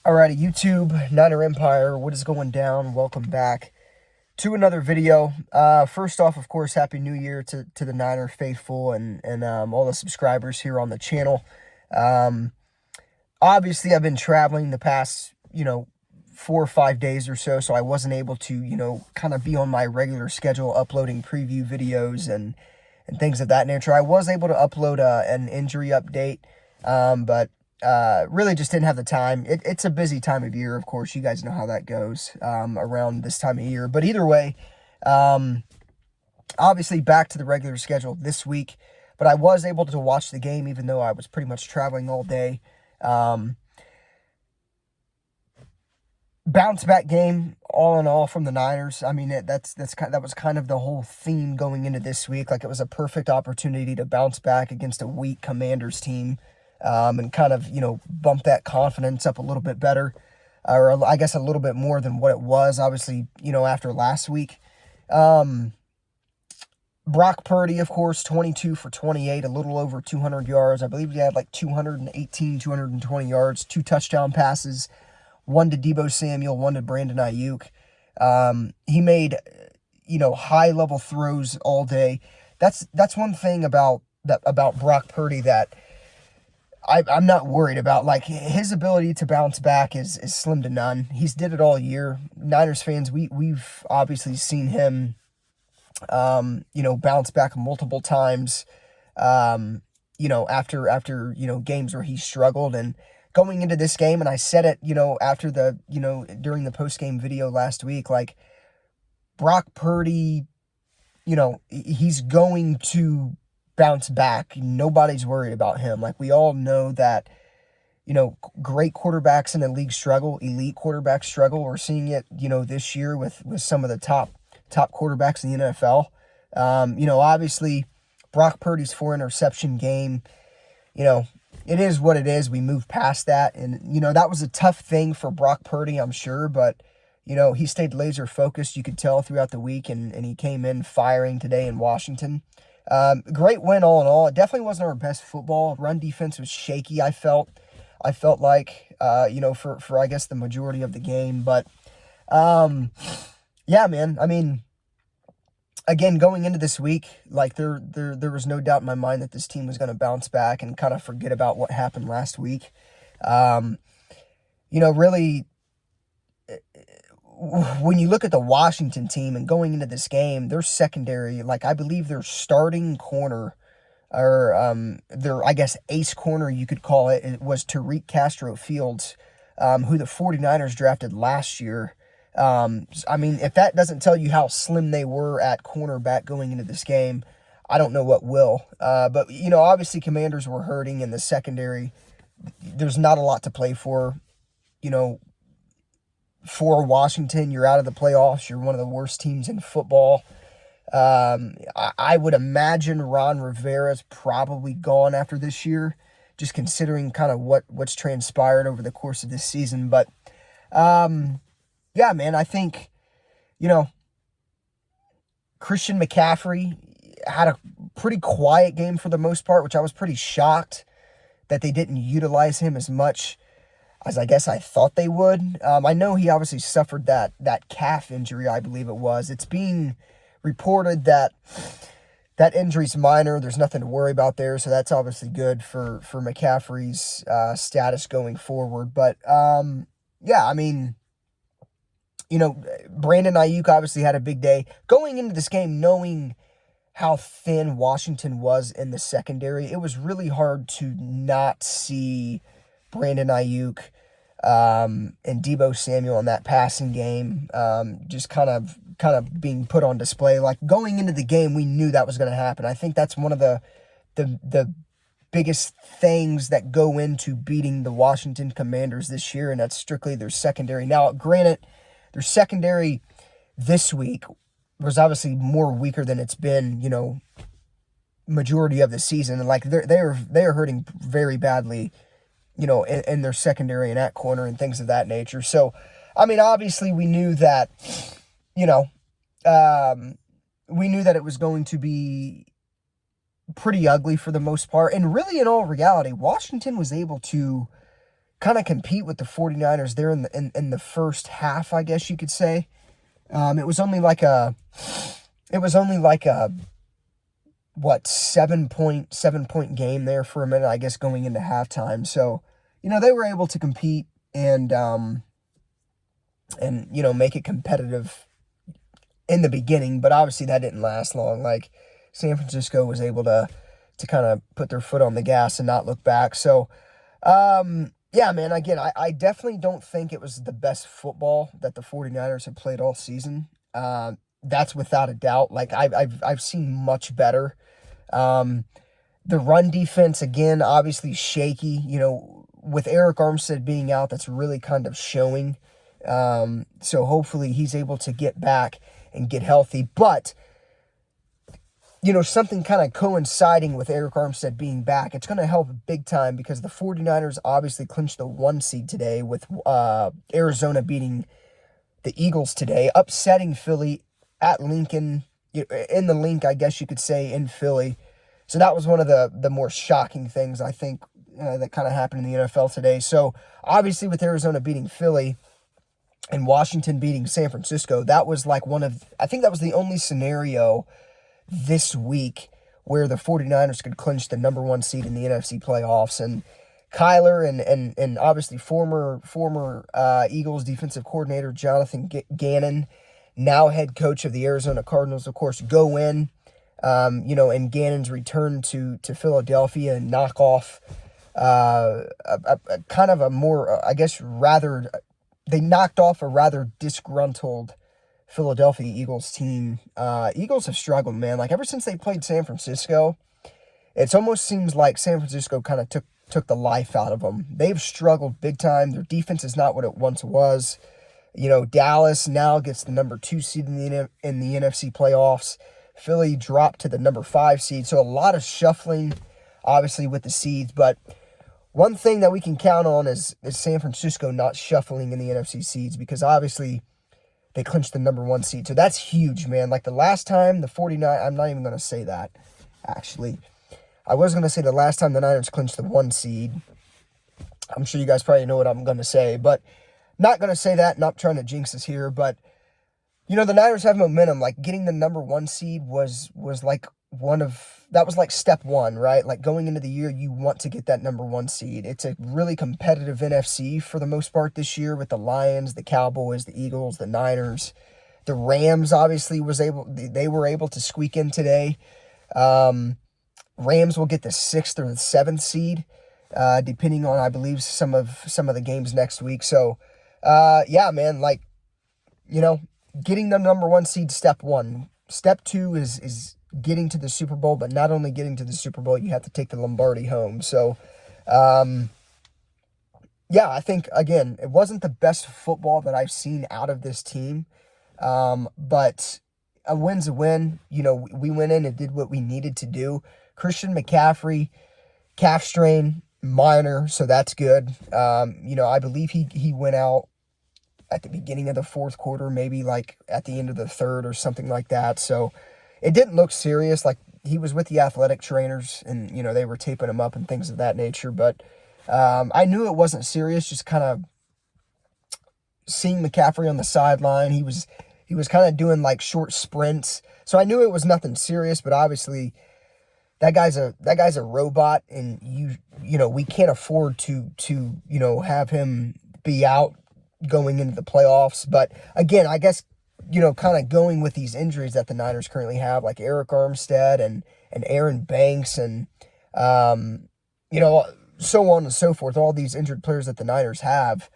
Alrighty, YouTube, Niner Empire, what is going down? Welcome back to another video. First off, of course, Happy New Year to the Niner faithful and all the subscribers here on the channel. Obviously, I've been traveling the past, 4 or 5 days or so I wasn't able to, kind of be on my regular schedule uploading preview videos and things of that nature. I was able to upload an injury update, but really just didn't have the time. It's a busy time of year, of course. You guys know how that goes around this time of year. But either way, obviously back to the regular schedule this week. But I was able to watch the game, even though I was pretty much traveling all day. Bounce back game, all in all, from the Niners. I mean, that was kind of the whole theme going into this week. Like, it was a perfect opportunity to bounce back against a weak Commanders team. And kind of, bump that confidence up a little bit better, or I guess a little bit more than what it was, obviously, after last week. Brock Purdy, of course, 22 for 28, a little over 200 yards. I believe he had like 218, 220 yards, 2 touchdown passes, 1 to Deebo Samuel, 1 to Brandon Ayuk. He made, high-level throws all day. That's one thing about Brock Purdy that I'm not worried about. Like, his ability to bounce back is slim to none. He's did it all year. Niners fans, we've obviously seen him, bounce back multiple times, after games where he struggled. And going into this game, and I said it, after the, during the post-game video last week, like, Brock Purdy, he's going to bounce back. Nobody's worried about him. Like, we all know that, great quarterbacks in the league struggle, elite quarterbacks struggle. We're seeing it, this year with some of the top quarterbacks in the NFL. Obviously, Brock Purdy's 4-interception game, it is what it is. We move past that. And, that was a tough thing for Brock Purdy, I'm sure, but, he stayed laser focused. You could tell throughout the week, and he came in firing today in Washington. Great win all in all. It definitely wasn't our best football. Run defense was shaky, I felt like, for I guess the majority of the game. But, yeah, man, I mean, again, going into this week, like, there was no doubt in my mind that this team was going to bounce back and kind of forget about what happened last week. Really, when you look at the Washington team and going into this game, their secondary, like, I believe their starting corner, or their, I guess, ace corner, you could call it, it was Tariq Castro-Fields, who the 49ers drafted last year. I mean, if that doesn't tell you how slim they were at cornerback going into this game, I don't know what will. But, obviously Commanders were hurting in the secondary. There's not a lot to play for, for Washington. You're out of the playoffs. You're one of the worst teams in football. I would imagine Ron Rivera's probably gone after this year, just considering kind of what's transpired over the course of this season. But, yeah, man, I think, Christian McCaffrey had a pretty quiet game for the most part, which I was pretty shocked that they didn't utilize him as much as I guess I thought they would. I know he obviously suffered that calf injury, I believe it was. It's being reported that injury's minor. There's nothing to worry about there, so that's obviously good for McCaffrey's status going forward. But, yeah, I mean, Brandon Ayuk obviously had a big day. Going into this game knowing how thin Washington was in the secondary, it was really hard to not see Brandon Ayuk and Deebo Samuel in that passing game, just kind of being put on display. Like, going into the game, we knew that was going to happen. I think that's one of the biggest things that go into beating the Washington Commanders this year, and that's strictly their secondary. Now, granted, their secondary this week was obviously more weaker than it's been, majority of the season. And, like, they are hurting very badly, in their secondary and at corner and things of that nature. So, I mean, obviously we knew that, it was going to be pretty ugly for the most part. And really, in all reality, Washington was able to kind of compete with the 49ers there in the first half, I guess you could say. It was only like a what, 7 point game there for a minute, I guess, going into halftime. So, they were able to compete and make it competitive in the beginning, but obviously that didn't last long. Like, San Francisco was able to kind of put their foot on the gas and not look back. So, yeah, man, again, I definitely don't think it was the best football that the 49ers have played all season. That's without a doubt. Like, I've seen much better. The run defense, again, obviously shaky. With Eric Armstead being out, that's really kind of showing. So hopefully he's able to get back and get healthy. But, something kind of coinciding with Eric Armstead being back, it's going to help big time because the 49ers obviously clinched the 1 seed today with Arizona beating the Eagles today, upsetting Philly at Lincoln, in the Link, I guess you could say, in Philly. So that was one of the more shocking things, I think, that kind of happened in the NFL today. So obviously with Arizona beating Philly and Washington beating San Francisco, that was like I think that was the only scenario this week where the 49ers could clinch the number 1 seed in the NFC playoffs. And Kyler and obviously former Eagles defensive coordinator Jonathan Gannon, now head coach of the Arizona Cardinals, of course, go in, and Gannon's return to Philadelphia and knock off a kind of a more, I guess, they knocked off a rather disgruntled Philadelphia Eagles team. Eagles have struggled, man. Like, ever since they played San Francisco, it almost seems like San Francisco kind of took the life out of them. They've struggled big time. Their defense is not what it once was. Dallas now gets the number 2 seed in the NFC playoffs. Philly dropped to the number 5 seed. So a lot of shuffling, obviously, with the seeds. But one thing that we can count on is San Francisco not shuffling in the NFC seeds, because obviously they clinched the number 1 seed. So that's huge, man. Like the last time the 49, I'm not even going to say that, actually. I was going to say the last time the Niners clinched the 1 seed. I'm sure you guys probably know what I'm going to say, but not going to say that. Not trying to jinx us here, but the Niners have momentum. Like, getting the number 1 seed was like that was like step 1, right? Like, going into the year, you want to get that number 1 seed. It's a really competitive NFC for the most part this year with the Lions, the Cowboys, the Eagles, the Niners. The Rams obviously they were able to squeak in today. Rams will get the 6th or the 7th seed, depending on, I believe, some of the games next week. So, yeah, man, like, getting the number 1 seed, step 1. Step 2 is getting to the Super Bowl, but not only getting to the Super Bowl, you have to take the Lombardi home. So, yeah, I think, again, it wasn't the best football that I've seen out of this team, but a win's a win. We went in and did what we needed to do. Christian McCaffrey, calf strain, minor, so that's good. I believe he went out at the beginning of the 4th quarter, maybe like at the end of the 3rd or something like that. So it didn't look serious. Like, he was with the athletic trainers and, they were taping him up and things of that nature. But I knew it wasn't serious, just kind of seeing McCaffrey on the sideline. He was kind of doing like short sprints. So I knew it was nothing serious, but obviously that guy's a robot, and we can't afford to have him be out going into the playoffs. But again, I guess, kind of going with these injuries that the Niners currently have, like Eric Armstead and Aaron Banks and, so on and so forth, all these injured players that the Niners have,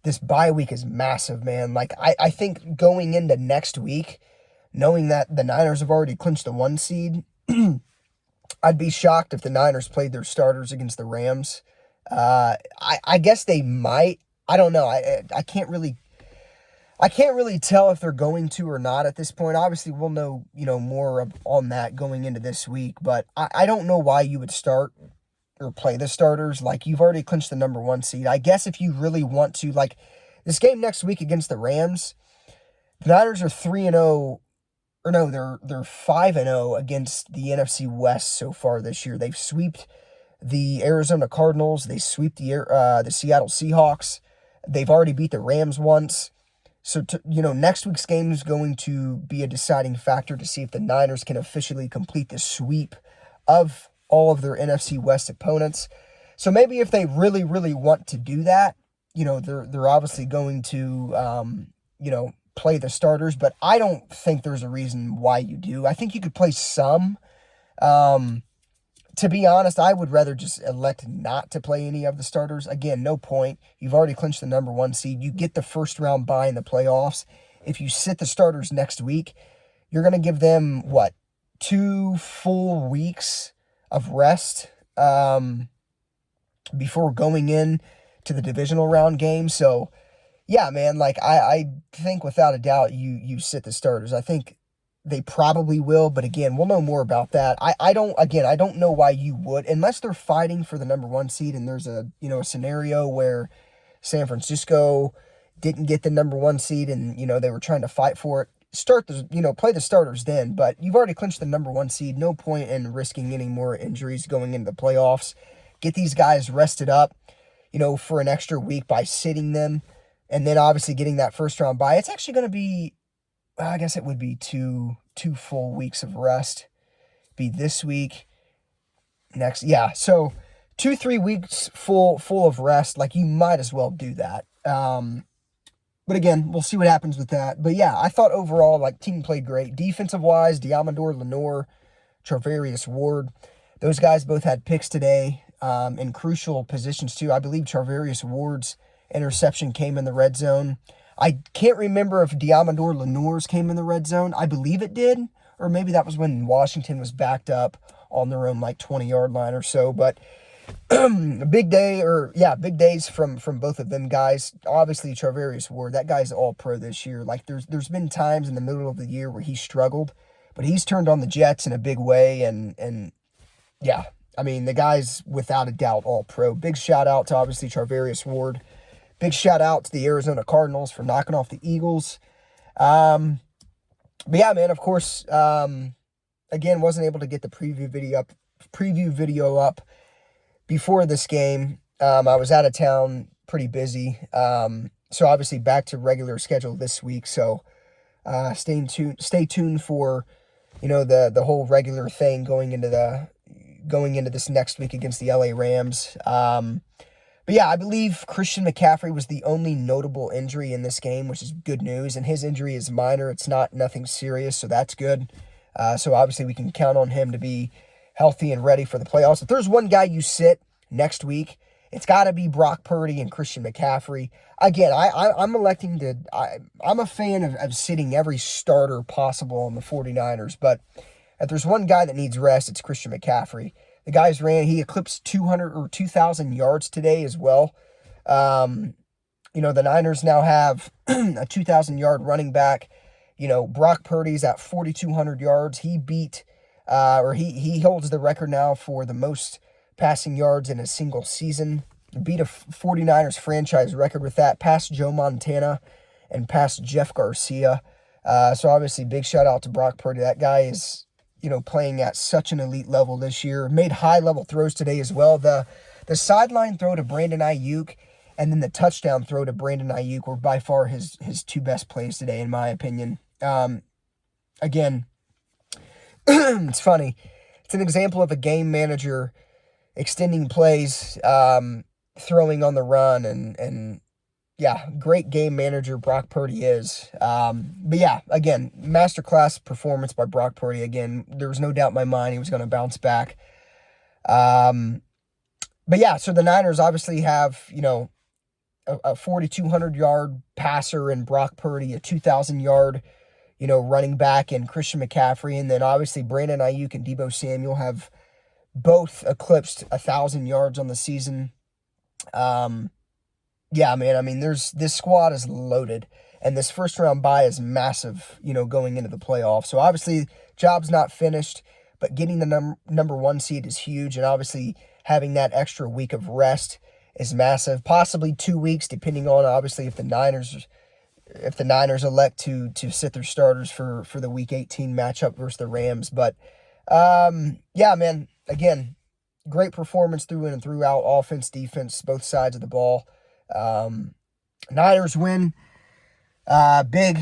this bye week is massive, man. Like, I think going into next week, knowing that the Niners have already clinched the 1 seed, I'd be shocked if the Niners played their starters against the Rams. I guess they might. I don't know. I can't really tell if they're going to or not at this point. Obviously, we'll know, more on that going into this week. But I don't know why you would start or play the starters. Like, you've already clinched the number 1 seed. I guess if you really want to, like, this game next week against the Rams, the Niners are 3-0. Or no, they're 5-0 against the NFC West so far this year. They've swept the Arizona Cardinals. They sweep the Seattle Seahawks. They've already beat the Rams once. So, next week's game is going to be a deciding factor to see if the Niners can officially complete the sweep of all of their NFC West opponents. So maybe if they really, really want to do that, they're obviously going to, play the starters. But I don't think there's a reason why you do. I think you could play some. To be honest, I would rather just elect not to play any of the starters. Again, no point. You've already clinched the number 1 seed. You get the first round bye in the playoffs. If you sit the starters next week, you're going to give them, 2 full weeks of rest before going in to the divisional round game. So, yeah, man, I think without a doubt you sit the starters. I think they probably will, but again, we'll know more about that. I don't know why you would, unless they're fighting for the number 1 seed and there's a scenario where San Francisco didn't get the number 1 seed and, they were trying to fight for it. Play the starters then, but you've already clinched the number 1 seed. No point in risking any more injuries going into the playoffs. Get these guys rested up, for an extra week by sitting them, and then obviously getting that first round bye. It's actually going to be, I guess it would be two full weeks of rest. Be this week, next, yeah. So 2-3 weeks full of rest. You might as well do that. But again, we'll see what happens with that. But yeah, I thought overall, team played great. Defensive wise, Diamador Lenore, Charvarius Ward, those guys both had picks today in crucial positions too. I believe Charvarius Ward's interception came in the red zone. I can't remember if Diamador Lenore's came in the red zone. I believe it did, or maybe that was when Washington was backed up on their own 20-yard line or so. But big days from both of them guys. Obviously, Charvarius Ward, that guy's all pro this year. There's been times in the middle of the year where he struggled, but he's turned on the Jets in a big way, and yeah, I mean, the guy's without a doubt all pro. Big shout out to obviously Charvarius Ward. Big shout out to the Arizona Cardinals for knocking off the Eagles. But yeah, man, of course, again, wasn't able to get the preview video up before this game. I was out of town, pretty busy. So obviously back to regular schedule this week. So stay tuned for, the whole regular thing going into this next week against the LA Rams. But yeah, I believe Christian McCaffrey was the only notable injury in this game, which is good news. And his injury is minor. It's nothing serious, so that's good. So obviously we can count on him to be healthy and ready for the playoffs. If there's one guy you sit next week, it's got to be Brock Purdy and Christian McCaffrey. Again, I'm a fan of sitting every starter possible on the 49ers. But if there's one guy that needs rest, it's Christian McCaffrey. The he eclipsed 200 or 2,000 yards today as well. The Niners now have a 2,000-yard running back. Brock Purdy's at 4,200 yards. He beat, he holds the record now for the most passing yards in a single season. Beat a 49ers franchise record with that. Past Joe Montana and past Jeff Garcia. So obviously, big shout out to Brock Purdy. That guy is, playing at such an elite level this year. Made high-level throws today as well. The sideline throw to Brandon Ayuk and then the touchdown throw to Brandon Ayuk were by far his 2 best plays today, in my opinion. Again, it's funny. It's an example of a game manager extending plays, throwing on the run, and yeah, great game manager Brock Purdy is. But yeah, again, masterclass performance by Brock Purdy. Again, there was no doubt in my mind he was going to bounce back. But yeah, so the Niners obviously have, a 4,200-yard passer in Brock Purdy, a 2,000-yard, running back in Christian McCaffrey, and then obviously Brandon Ayuk and Deebo Samuel have both eclipsed 1,000 yards on the season. Yeah, man, I mean, this squad is loaded, and this first-round bye is massive, going into the playoffs. So, obviously, job's not finished, but getting the number 1 seed is huge, and obviously having that extra week of rest is massive. Possibly 2 weeks, depending on, obviously, if the Niners elect to sit their starters for the Week 18 matchup versus the Rams. But, yeah, man, again, great performance through in and throughout, offense, defense, both sides of the ball. Niners win. Big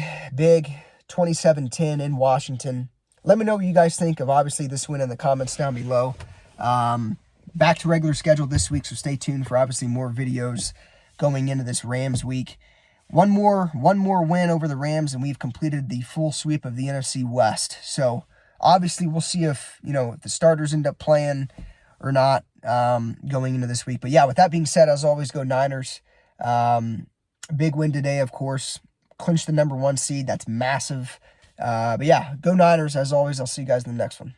27-10 in Washington. Let me know what you guys think of, obviously, this win in the comments down below. Back to regular schedule this week, so stay tuned for, obviously, more videos going into this Rams week. One more win over the Rams, and we've completed the full sweep of the NFC West. So, obviously, we'll see if the starters end up playing or not going into this week. But, yeah, with that being said, as always, go Niners. Big win today, of course. Clinch the #1 seed. That's massive. But, yeah, go Niners. As always, I'll see you guys in the next one.